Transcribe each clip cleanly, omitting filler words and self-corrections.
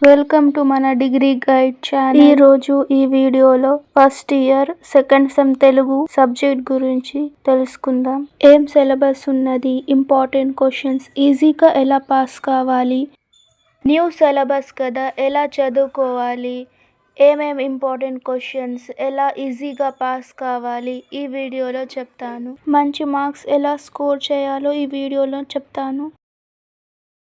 Welcome to మన degree guide channel. ఈ రోజు ఈ వీడియోలో first year second sem Telugu subject గురించి తెలుసుకుందాం. ఏం సిలబస్ ఉన్నది, ఇంపార్టెంట్ క్వశ్చన్స్, ఈజీగా ఎలా పాస్ కావాలి, న్యూ సిలబస్ కదా ఎలా చదువుకోవాలి, ఏమేం ఇంపార్టెంట్ క్వశ్చన్స్, ఎలా ఈజీగా పాస్ కావాలి ఈ వీడియోలో చెప్తాను. మంచి మార్క్స్ ఎలా స్కోర్ చేయాలో ఈ వీడియోలో చెప్తాను.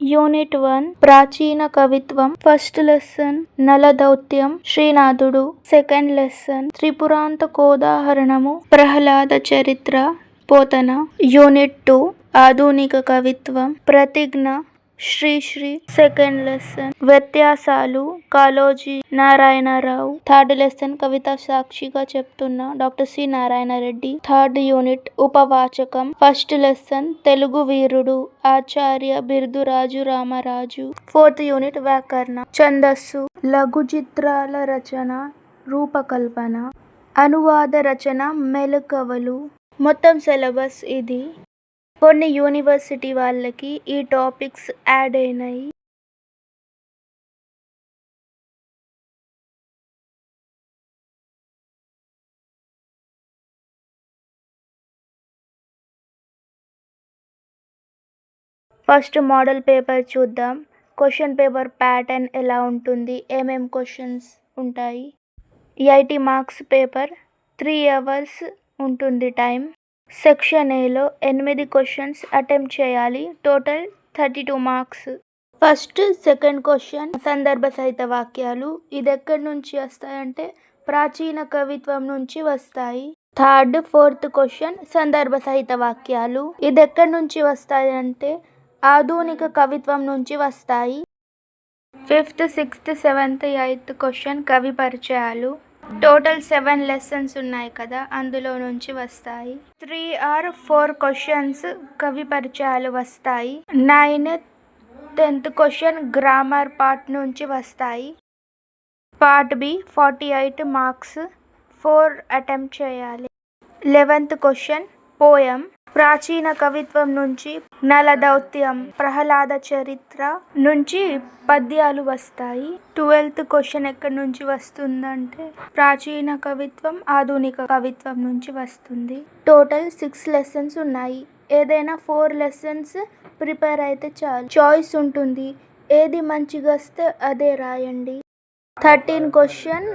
యూనిట్ 1 ప్రాచీన కవిత్వం. ఫస్ట్ లెసన్ నలదౌత్యం శ్రీనాథుడు. సెకండ్ లెసన్ త్రిపురాంతకోదాహరణము ప్రహ్లాద చరిత్ర పోతన. యూనిట్ 2 ఆధునిక కవిత్వం ప్రతిజ్ఞ శ్రీశ్రీ. సెకండ్ లెసన్ వ్యత్యాసాలు కాళోజీ నారాయణరావు. థర్డ్ లెసన్ కవితా సాక్షిగా చెప్తున్నా doctor C Narayana Reddy. Third unit ఉపవాచకం. ఫస్ట్ లెసన్ తెలుగు వీరుడు ఆచార్య బిర్దురాజు రామరాజు. ఫోర్త్ యూనిట్ వ్యాకరణ ఛందస్సు లఘు చిత్రాల రచన రూపకల్పన అనువాద రచన మెలకువలు. మొత్తం సిలబస్ ఇది. కొన్ని యూనివర్సిటీ వాళ్ళకి ఈ టాపిక్స్ యాడ్ అయినాయి. ఫస్ట్ మోడల్ పేపర్ చూద్దాం. క్వశ్చన్ పేపర్ ప్యాటర్న్ ఎలా ఉంటుంది, ఏమేం క్వశ్చన్స్ ఉంటాయి. 80 మార్క్స్ పేపర్, 3 అవర్స్ ఉంటుంది టైం. సెక్షన్ ఏలో 8 క్వశ్చన్స్ అటెంప్ట్ చేయాలి. Total 32 marks. First second question సందర్భ సహిత వాక్యాలు. ఇది ఎక్కడి నుంచి వస్తాయంటే ప్రాచీన కవిత్వం నుంచి వస్తాయి. థర్డ్ ఫోర్త్ క్వశ్చన్ సందర్భ సహిత వాక్యాలు. ఇది ఎక్కడి నుంచి వస్తాయి అంటే ఆధునిక కవిత్వం నుంచి వస్తాయి. Fifth sixth seventh eighth question కవి పరిచయాలు. టోటల్ 7 లెసన్స్ ఉన్నాయి కదా, అందులో నుంచి వస్తాయి. 3 or 4 క్వశ్చన్స్ కవి పరిచయాలు వస్తాయి. 9th 10th question grammar part నుంచి వస్తాయి. పార్ట్ బి 48 మార్క్స్, 4 అటెంప్ట్ చేయాలి. 11th question poem. ప్రాచీన కవిత్వం నుంచి నలదౌత్యం ప్రహ్లాద చరిత్ర నుంచి పద్యాలు వస్తాయి. 12th క్వశ్చన్ ఎక్కడి నుంచి వస్తుందంటే ప్రాచీన కవిత్వం ఆధునిక కవిత్వం నుంచి వస్తుంది. టోటల్ 6 లెసన్స్ ఉన్నాయి. ఏదైనా 4 లెసన్స్ ప్రిపేర్ అయితే చాలు. చాయిస్ ఉంటుంది, ఏది మంచిగా వస్తే అదే రాయండి. 13 క్వశ్చన్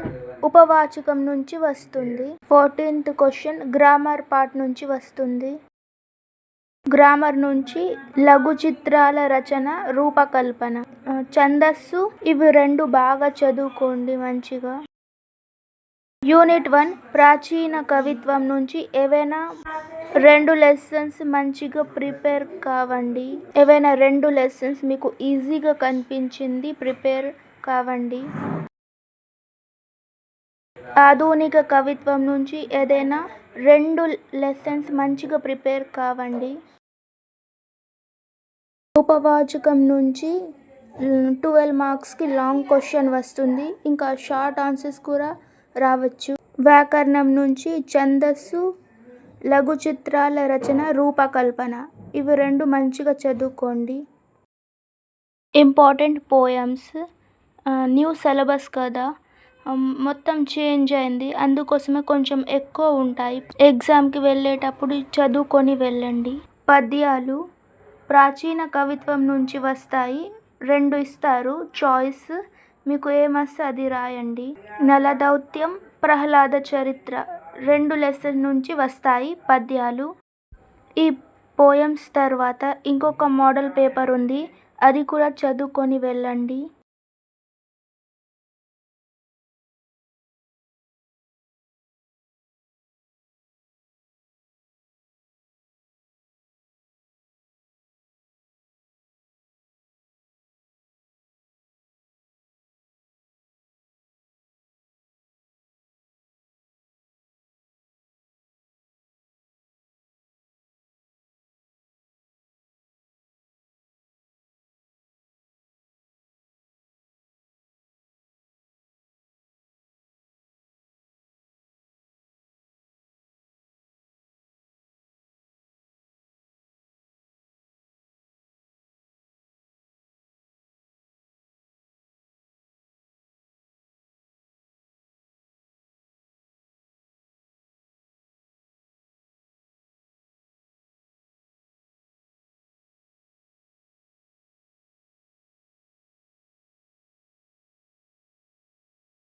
ఉపవాచకం నుంచి వస్తుంది. 14th క్వశ్చన్ గ్రామర్ పార్ట్ నుంచి వస్తుంది. గ్రామర్ నుంచి లఘు చిత్రాల రచన రూపకల్పన ఛందస్సు. ఇవి 2 బాగా చదువుకోండి మంచిగా. యూనిట్ 1 ప్రాచీన కవిత్వం నుంచి ఏవైనా 2 లెసన్స్ మంచిగా ప్రిపేర్ కావండి. ఏవైనా 2 లెసన్స్ మీకు ఈజీగా కనిపించింది ప్రిపేర్ కావండి. ఆధునిక కవిత్వం నుంచి ఏదైనా 2 లెసన్స్ మంచిగా ప్రిపేర్ కావండి. ఉపవాచకం నుంచి 12 మార్క్స్కి లాంగ్ క్వశ్చన్ వస్తుంది, ఇంకా షార్ట్ ఆన్సర్స్ కూడా రావచ్చు. వ్యాకరణం నుంచి ఛందస్సు లఘు చిత్రాల రచన రూపకల్పన ఇవి 2 మంచిగా చదువుకోండి. Important poems. న్యూ సిలబస్ కదా, మొత్తం చేంజ్ అయింది, అందుకోసమే కొంచెం ఎక్కువ ఉంటాయి. ఎగ్జామ్కి వెళ్ళేటప్పుడు చదువుకొని వెళ్ళండి. పద్యాలు ప్రాచీన కవిత్వం నుంచి వస్తాయి. 2 ఇస్తారు చాయిస్, మీకు ఏమొస్తే అది రాయండి. నలదౌత్యం ప్రహ్లాద చరిత్ర 2 లెసన్ నుంచి వస్తాయి పద్యాలు. ఈ పోయమ్స్ తర్వాత ఇంకొక మోడల్ పేపర్ ఉంది, అది కూడా చదువుకొని వెళ్ళండి.